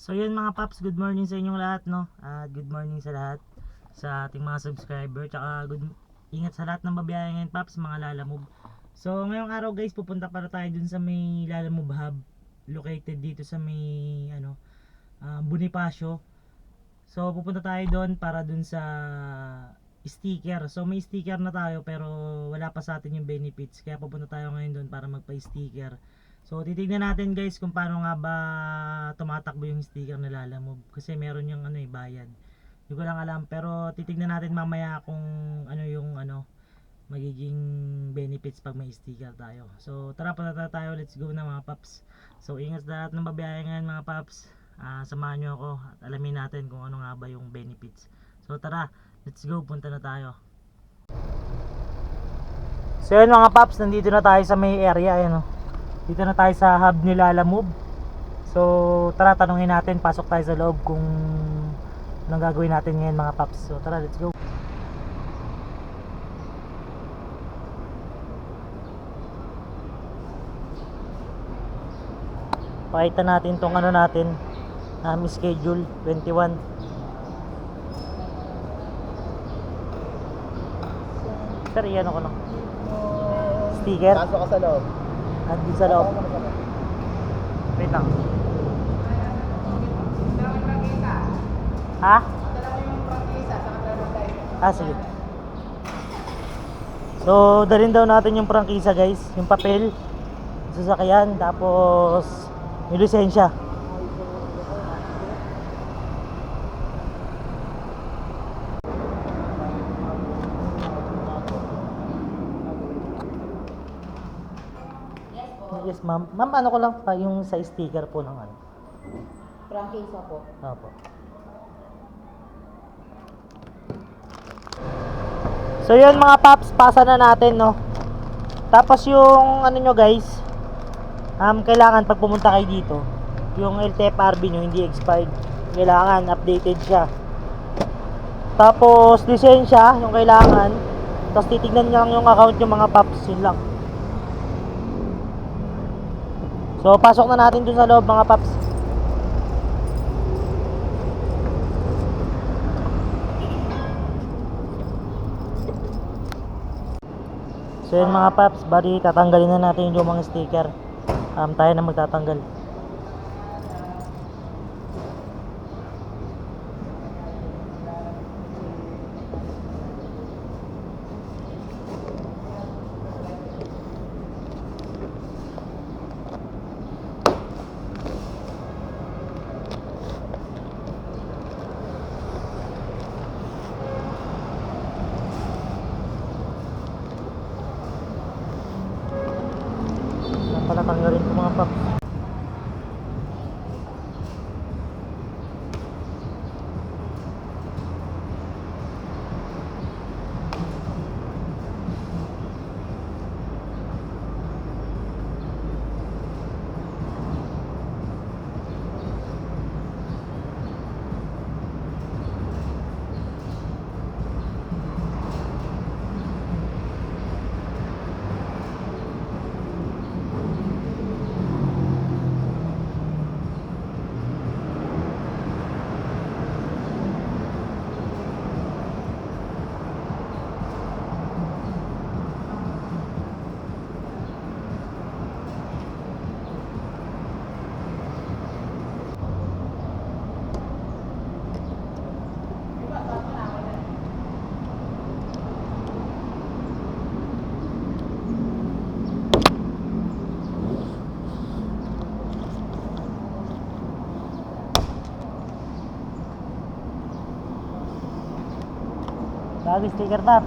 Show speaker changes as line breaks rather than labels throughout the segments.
So yun mga paps, good morning sa inyong lahat, no? At good morning sa lahat sa ating mga subscriber. Tsaka ingat sa lahat ng babiyahe ngayon paps, mga lalamove. So ngayong araw guys, pupunta para tayo dun sa may lalamove hub, located dito sa may Bonifacio. So pupunta tayo doon para dun sa sticker. So may sticker na tayo pero wala pa sa atin yung benefits. Kaya pupunta tayo ngayon doon para magpa-sticker. So titignan natin guys kung paano nga ba tumatakbo yung sticker na Lalamove. Kasi meron yung bayad. Hindi ko lang alam pero titignan natin mamaya kung ano yung magiging benefits pag may sticker tayo. So tara, punta tayo, let's go na mga paps. So ingat sa lahat ng babiyahe ngayon mga paps. Samahan nyo ako at alamin natin kung ano nga ba yung benefits. So tara, let's go, punta na tayo. So yun mga paps, nandito na tayo sa may area, ayan, dito na tayo sa hub ni Lalamove. So tara, tanungin natin, pasok tayo sa loob kung anong gagawin natin ngayon mga paps. So tara, let's go. Pakita natin tong natin, schedule 21. Sir, iyan ako lang. Sticker?
Pasok ka sa loob.
Andun sa loob. Wait lang. Ha? Sige. So, dalhin daw natin yung prangkisa guys. Yung papel, sasakyan, tapos yung lisensya. Yes ma'am. Ma'am, ano ko lang pa yung sa sticker po ng
Prangkisa po.
Opo. So yun mga paps, pasa na natin, no. Tapos yung nyo guys, kailangan pag pumunta kayo dito, yung LTFRB nyo hindi expired. Kailangan updated siya. Tapos lisensya, yung kailangan. Tapos titignan nyo lang yung account yung mga paps, yun lang. So pasok na natin dun sa loob mga paps. So yun mga paps, bali tatanggalin na natin yung mga sticker. Tayo na magtatanggal. Pala tanggalin ko mga paps. Bago sticker paps.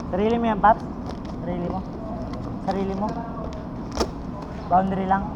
Sarili mo yan paps? Sarili mo? Sarili mo? Boundary lang?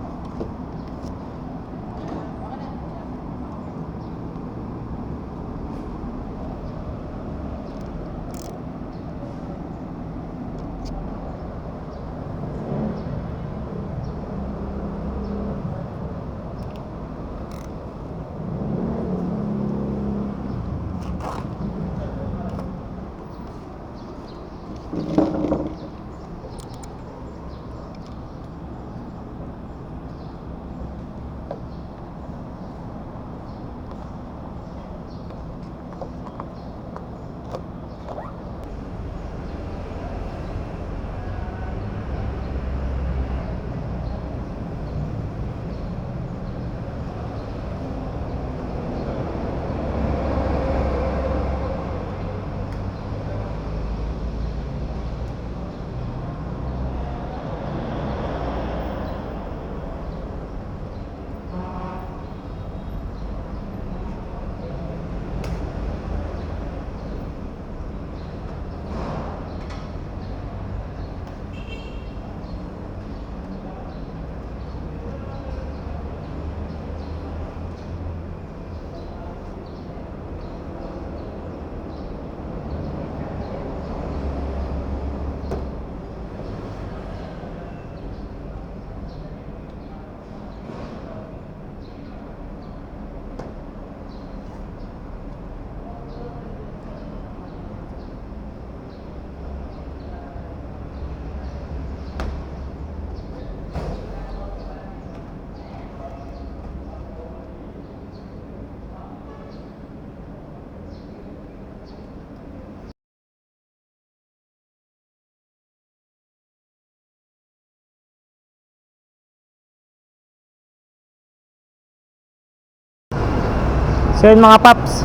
So yun mga paps,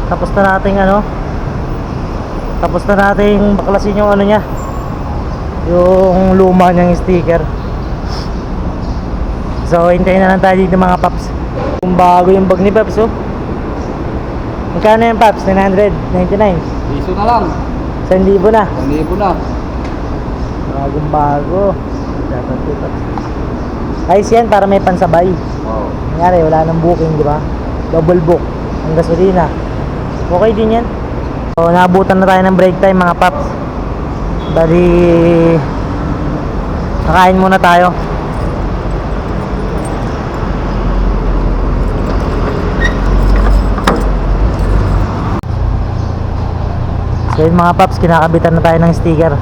tapos na nating tapos na nating baklasin yung niya, yung luma niyang sticker. So hintayin na lang tayo dito mga paps. Kung bago yung bag ni Paps, oh. Magkano yung Paps? 999.
Piso na lang.
1,000 na.
1,000 na.
Bagong bago. Dapat ito Paps. Ayos yan para may pansabay.
Wow.
Nangyari, wala nang booking, di ba? Double book ang gasolina. Okay din yan. So, naabutan na tayo ng break time mga paps. Bali, kakain muna tayo. So yun mga paps, kinakabitan na tayo ng sticker.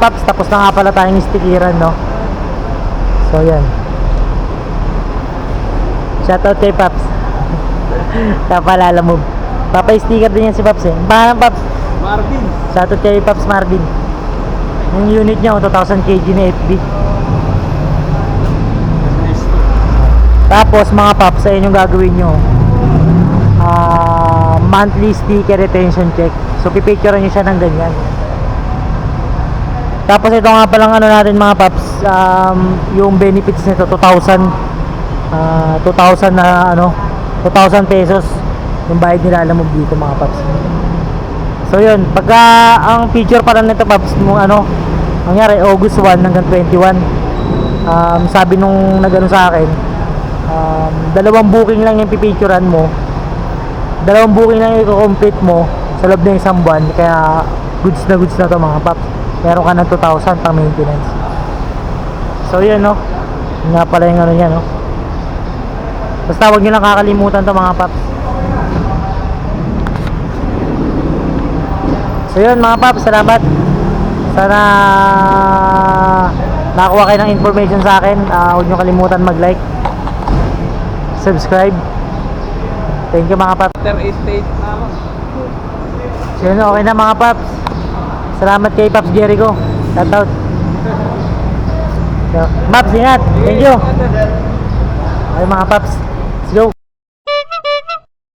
Paps, tapos na nga pala tayong stickeran, no? So yan. Shoutout kay Paps. Kapalala mo. Papa-sticker din yan si Paps eh. Pangalan Paps?
Marvin.
Shoutout kay Paps Marvin. Yung unit niya, 2,000 kg na FB. Tapos mga Paps, sa inyong gagawin nyo, monthly sticker retention check. So pipicturean nyo siya ng ganyan. Tapos ito nga palang natin mga Paps, yung benefits nito 2,000 na 2,000 pesos yung bayad nila alam mo dito mga Paps. So yun, pagka ang feature pala nito Paps mo nangyari August 1 hanggang 21, sabi nung nagano sa akin, dalawang booking lang yung pipicturean mo, dalawang booking lang yung i-complete mo sa loob ng isang buwan, kaya goods na to mga Paps. Meron ka ng 2,000 pang maintenance. So yun yun nga pala yung niya basta huwag nyo lang kakalimutan to mga Paps. So yun mga Paps, salamat. Sana nakakuha kayo ng information sa akin. Huwag nyo kalimutan mag-like, subscribe. Thank you mga Paps.
After estate na ako.
So yun, okay na mga Paps. Salamat kay Paps Jericho. Shoutout. So, Paps, ingat. Thank you. Okay mga Paps.